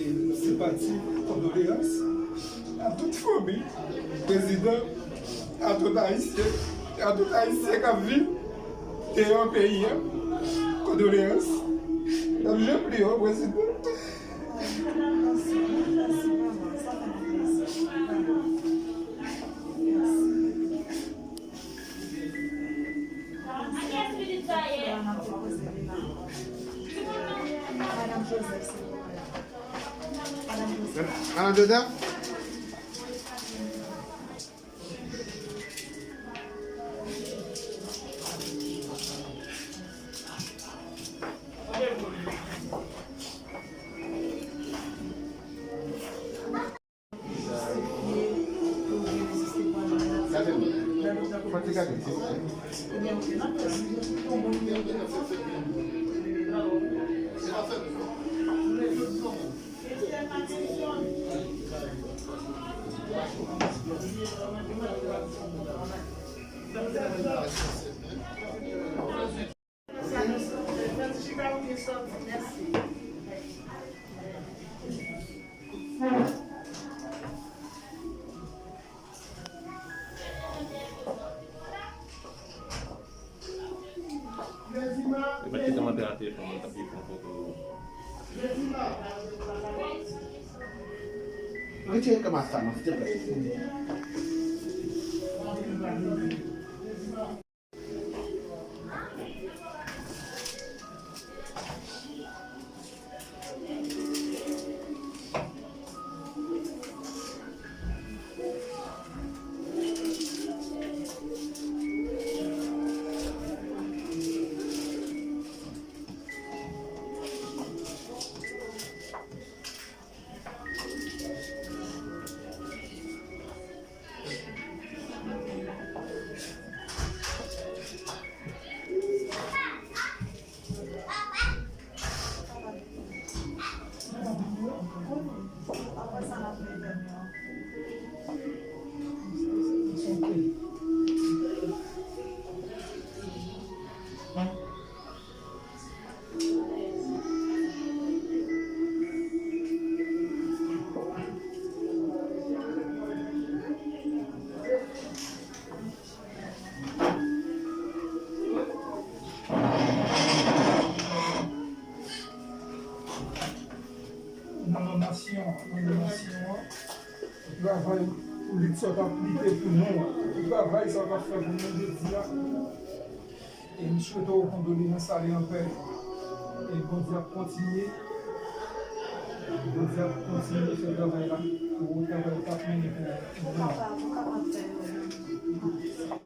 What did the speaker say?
et sympathie, condoléances à toute famille, président, à tout Haïtien qui vit dans un pays. Condoléances. Donc je prie au président. Madame Joseph? Retirez comme ça, s'il te plaît. Le travail pour lui ça va appliquer pour nous. Le travail ça va faire pour nous de dire. Et nous souhaitons condoléances aller en paix. Et bon Dieu continuer. Bon Dieu continuer ce travail-là. Pour le travail pour nous.